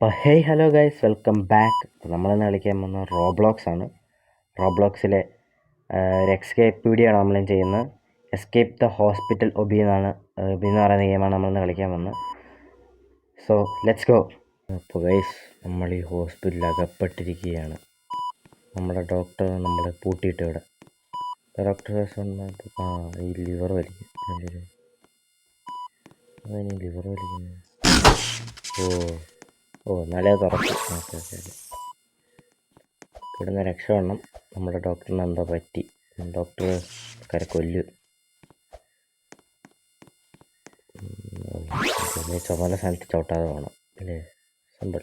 അപ്പോൾ hey hello guys, welcome back. നമ്മളിന്ന് കളിക്കാൻ പോകുന്ന റോബ്ലോക്സ് ആണ്. റോബ്ലോക്സിലെ ഒരു എസ്കേപ്പ് വീഡിയോ ആണ് നമ്മളും ചെയ്യുന്നത്. എസ്കേപ്പ് ദ ഹോസ്പിറ്റൽ ഒബി എന്ന് പറയുന്ന ഗെയിമാണ് നമ്മളിന്ന് കളിക്കാൻ പോകുന്നത്. So let's go. അപ്പോൾ ഗൈസ്, നമ്മൾ ഈ ഹോസ്പിറ്റലിൽ അകപ്പെട്ടിരിക്കുകയാണ്. നമ്മുടെ ഡോക്ടർ നമ്മളെ പൂട്ടിയിട്ട് ഇവിടെ. ഡോക്ടർ ഈ ലിവർ വലിക്കും. അതെനി ലിവർ വലിക്കുന്നത്. എന്നാലേ തുറക്കും. ഓക്കെ. ഇവിടുന്ന് രക്ഷപ്പെടണം. നമ്മുടെ ഡോക്ടറിന് എന്താ പറ്റി? ഡോക്ടർ ആൾക്കാരെ കൊല്ലും. ചുമല സ്ഥലത്ത് ചവിട്ടാതെ പോകണം അല്ലേ? Simple.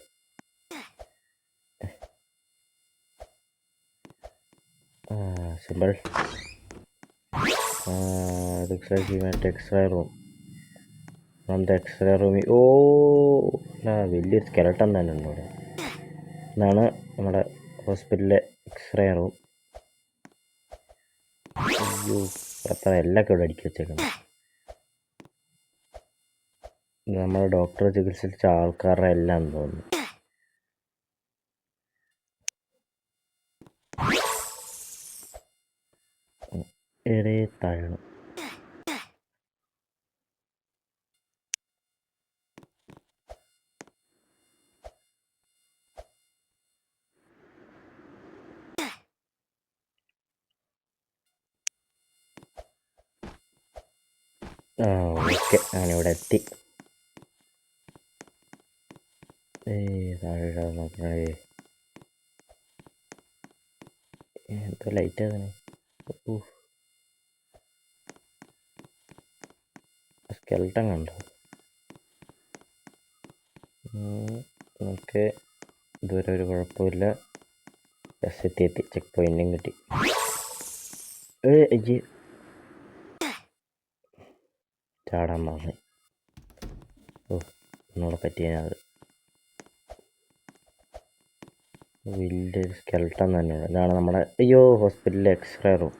Simple. X ray room. X ray റൂമിൽ വലിയൊരു സ്കെലട്ടൺ തന്നെ ഉണ്ട് ഇവിടെ. ഇതാണ് നമ്മുടെ ഹോസ്പിറ്റലിലെ എക്സ്റേ റൂം. അയ്യോ, അത്ര എല്ലൊക്കെ ഇവിടെ അടുക്കി വെച്ചേക്കണം. നമ്മുടെ ഡോക്ടർ ചികിത്സിച്ച ആൾക്കാരുടെ എല്ലാം തോന്നുന്നു. ഇടയെ താഴണം. ഓക്കെ, ഞാനിവിടെ എത്തി. താഴെ നോക്കണേ. എന്തോ ലൈറ്റ് ആകുന്നേ. സ്കെൽട്ടൻ കണ്ടോ? നമുക്ക് ഇതുവരെ ഒരു കുഴപ്പമില്ല. എത്തി. ചെക്ക് പോയിന്റും കിട്ടി. ചാടാൻ പറഞ്ഞു. ഒന്നുകൂടെ പറ്റിയത്. വലിയൊരു സ്കെൽട്ടൺ തന്നെയാണ്. ഇതാണ് നമ്മുടെ ഹോസ്പിറ്റലിലെ എക്സ്റേ റൂം.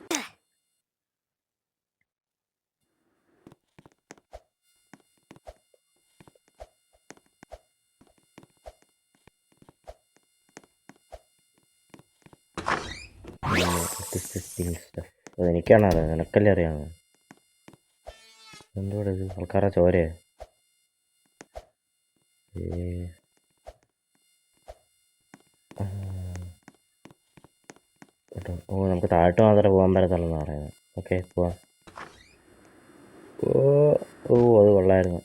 അതെനിക്കാണ് അറിയാം, നിനക്കല്ലേ അറിയാമോ? എന്തോടെ ഇത്? ആൾക്കാരെ ചോരയോ? നമുക്ക് താഴോട്ട് മാത്രമേ പോകാൻ പറ്റത്തുള്ളൂ എന്ന് പറയുന്നത്. ഓക്കെ, പോവാം. അത് കൊള്ളായിരുന്നു.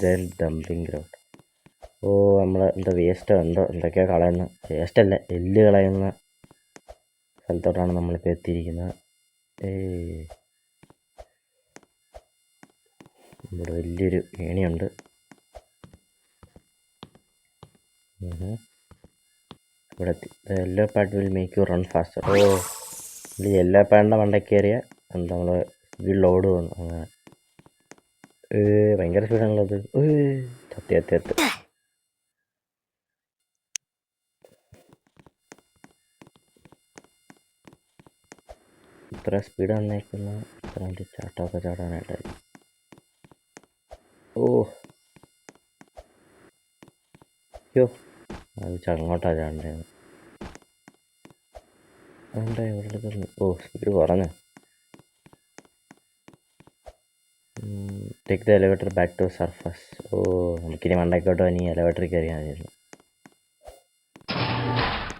Jail dumping ground. നമ്മൾ എന്താ വേസ്റ്റോ എന്തൊക്കെയോ കളയുന്ന, വേസ്റ്റല്ല, എല്ല് കളയുന്ന സ്ഥലത്തോട്ടാണ് നമ്മളിപ്പോൾ എത്തിയിരിക്കുന്നത്. ഇവിടെ വലിയൊരു ഏണിയുണ്ട്. ഇവിടെ എത്തി. Yellow pad will make you run faster. ഇത് യെല്ലോ പാഡിൻ്റെ മണ്ടയ്ക്ക് കയറിയ എന്താ നമ്മൾ സ്പീഡിൽ ഓടുവന്നു. അങ്ങനെ ഭയങ്കര സ്പീഡാണുള്ളത്. എത്തി. ഇത്ര സ്പീഡ് വന്നേക്കുന്ന ഇത്ര ചാട്ടമൊക്കെ ചാടാനായിട്ടായിരിക്കും. അത് അങ്ങോട്ടാ ചാടേണ്ടത്. എന്താ ഇവിടെ സ്പീഡ് കുറഞ്ഞു. Take the elevator back to surface. നമുക്കിനി മണ്ടയ്ക്കോട്ടോ ഇനി എലിവേറ്ററിൽ കയറിയാൽ മതിയായിരുന്നു.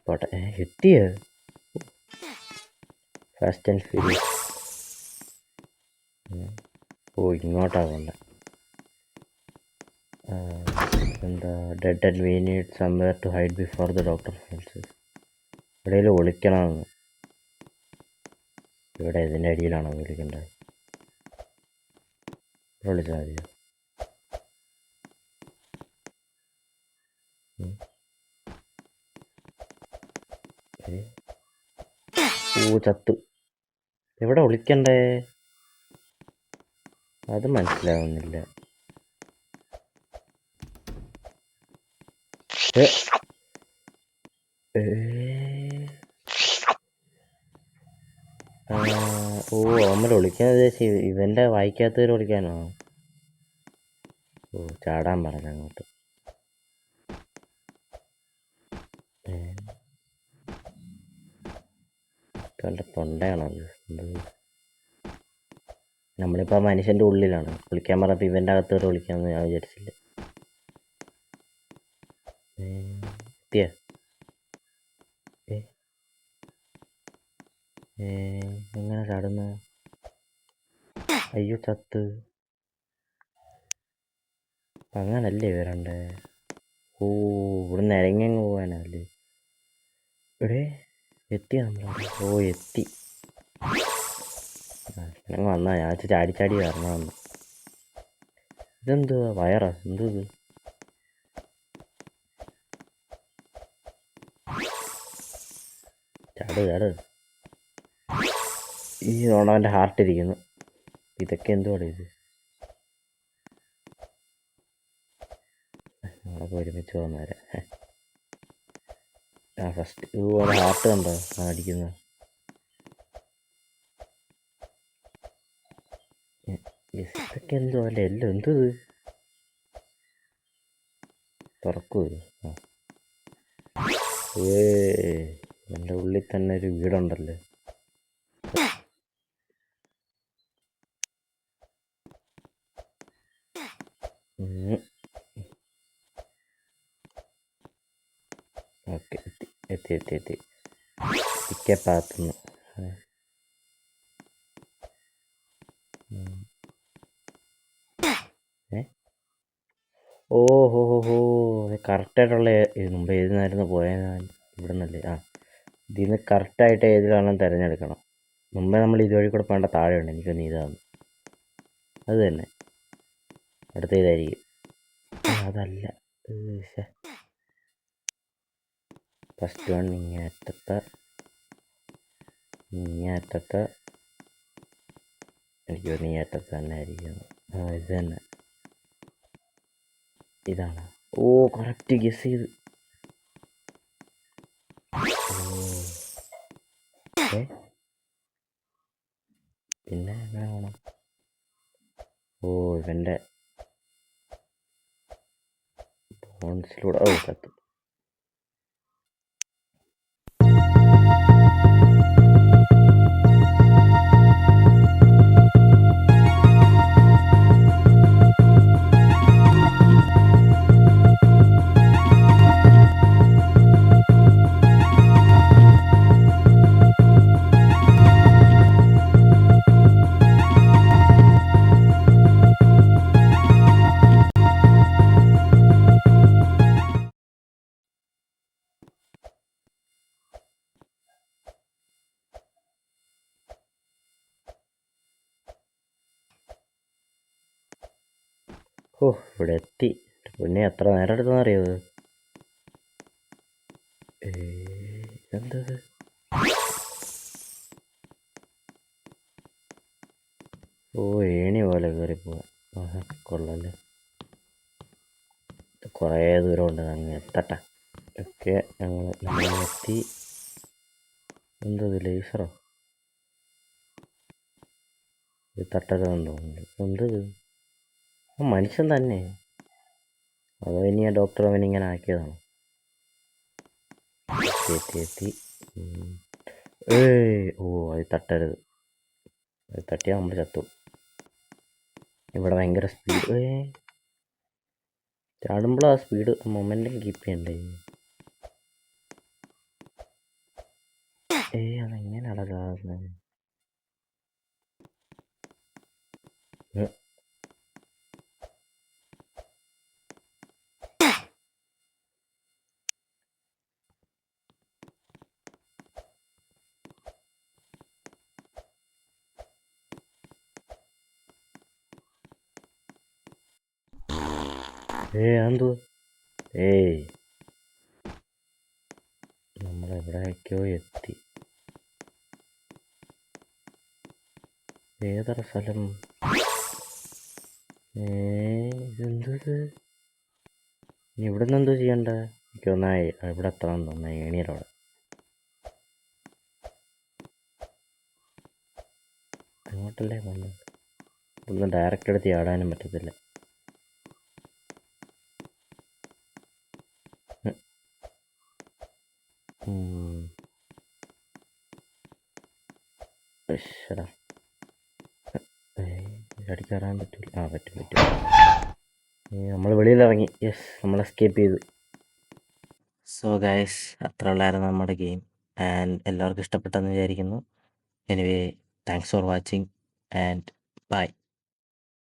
പോട്ടെ. എത്തിയോ? Fast and furious. ഇങ്ങോട്ടാ പോണ്ട. എന്താ dead and we need somewhere to hide before the doctor feels. എവിടെയെങ്കിലും ഒളിക്കണമെന്ന്. ഇവിടെ ഇതിൻ്റെ അടിയിലാണോ വിളിക്കേണ്ടത്? വിളിച്ചാൽ മതിയോ? ചത്തു. എവിടെ ഒളിക്കണ്ടേ? അത് മനസ്സിലാവുന്നില്ല. നമ്മൾ ഒളിക്കാൻ ഇവൻ്റെ വായിക്കാത്തവർ ഒളിക്കാനോ? ചാടാൻ പറഞ്ഞ അങ്ങോട്ട്. ഇവൻ്റെ തൊണ്ടയാണത് എന്തത്? നമ്മളിപ്പോൾ ആ മനുഷ്യൻ്റെ ഉള്ളിലാണ്. വിളിക്കാൻ പറഞ്ഞപ്പോൾ ഇവൻ്റെ അകത്ത് കയറി വിളിക്കാമെന്ന് ഞാൻ വിചാരിച്ചില്ല. എത്തിയ എങ്ങനെ ചാടുന്നു? അയ്യോ ചത്ത്. അങ്ങനല്ലേ വരണ്ടേ? ഓ ഇവിടുന്ന് ഇറങ്ങിയങ്ങ് പോകാനല്ലേ? ഇവിടെ എത്തി നമ്മളവിടെ. ഓ എത്തി. ഞങ്ങൾ വന്നാ ഞാൻ ചാടി ചാടി വരണമെന്ന്. ഇതെന്തുവാ വയറാ? എന്തോ ഇത്? ചാട് ചാട്. ഈ ഓണവൻ്റെ ഹാർട്ട് ഇരിക്കുന്നു. ഇതൊക്കെ എന്തുവാണ് ഇത്? നമ്മളൊക്കെ ഒരുമിച്ച് പോകുന്നവരെ. ആ ഫസ്റ്റ് ഇതുപോലെ ഹാർട്ട് കണ്ടോ ആ അടിക്കുന്നത്? ഇതൊക്കെ എന്തുവാ അല്ലേ? എല്ലാം എന്തോ ഇത്? തുറക്കൂ. എൻ്റെ ഉള്ളിൽ തന്നെ ഒരു വീടുണ്ടല്ലോ. ഓക്കെ എത്തി എത്തി എത്തി എത്തി പിക്കപ്പാത്തുനിന്ന്. ഓ ഹോ ഹോ ഹോ കറക്റ്റായിട്ടുള്ള മുമ്പ് ഏതിനായിരുന്നു പോയത്? ഇവിടെ നിന്നല്ലേ? ആ ഇതിൽ നിന്ന് കറക്റ്റായിട്ട് ഏതിലാണെന്ന് തിരഞ്ഞെടുക്കണം. മുമ്പേ നമ്മൾ ഇതുവഴി കൂടെ പോകേണ്ട താഴെയുണ്ട്. എനിക്കൊന്ന് ഇതാണ് അത് തന്നെ. അടുത്ത ഇതായിരിക്കും. അതല്ല ഫസ്റ്റ് വൺ ഇങ്ങേറ്റത്തെ എനിക്ക് തോന്നുന്നു ഈ അറ്റത്ത് തന്നെ ആയിരിക്കും. ഇത് തന്നെ ഇതാണ്. ഓ കറക്റ്റ് ഗസ് ചെയ്ത്. പിന്നെ എങ്ങനെ വേണം? ഓ ഇവൻ്റെ ബോൺസിലൂടെ. ഓ ചത്തു. ഓ ഇവിടെ എത്തി. പിന്നെ എത്ര നേരം എടുത്തെന്ന് അറിയാത്? എന്തത്? ഓ ഏണി പോലെ കയറി പോവാൻ. ആഹാ കൊള്ളല്ലേ. കുറേ ദൂരം ഉണ്ട് അങ്ങ് എത്തട്ടെ. ഒക്കെ നമ്മൾ എത്തി. എന്തത് ലേസറോ? ഇത് തട്ടരുതെന്ന് തോന്നുന്നു. എന്തത്? ആ മനുഷ്യൻ തന്നെ. അതോ ഇനി ആ ഡോക്ടർ അവനിങ്ങനെ ആക്കിയതാണ്? എത്തി എത്തി. ഓ അത് തട്ടരുത്. അത് തട്ടിയാൽ നമ്മൾ ചത്തു. ഇവിടെ ഭയങ്കര സ്പീഡ്. ചാടുമ്പോൾ ആ സ്പീഡ് മൊമെൻറ്റം കീപ്പ് ചെയ്യണ്ടേ? അതെങ്ങനെയാണ് ചാടുന്നത്? അതെന്തോ? നമ്മളെവിടേക്കോ എത്തി. ഏതൊരു സ്ഥലം? ഇതെന്തത്? ഇനി ഇവിടെ നിന്ന് എന്തോ ചെയ്യണ്ടേ? എനിക്ക് ഒന്നായി ഇവിടെ എത്തണം തോന്നായി. ഏണിയറവിടെ അങ്ങോട്ടല്ലേ പോകുന്നത്? ഇവിടുന്ന് ഡയറക്റ്റ് എടുത്ത് ചാടാനും പറ്റത്തില്ല. ശ്ശെടാ. അടി കയറാൻ പറ്റില്ല. ആ പറ്റും പറ്റും. നമ്മൾ വെളിയിലിറങ്ങി. യെസ്, നമ്മൾ എസ്കേപ്പ് ചെയ്തു. സോ ഗൈസ്, അത്ര ഉള്ളായിരുന്നു നമ്മുടെ ഗെയിം. ആൻഡ് എല്ലാവർക്കും ഇഷ്ടപ്പെട്ടെന്ന് വിചാരിക്കുന്നു. Anyway, thanks for watching and by.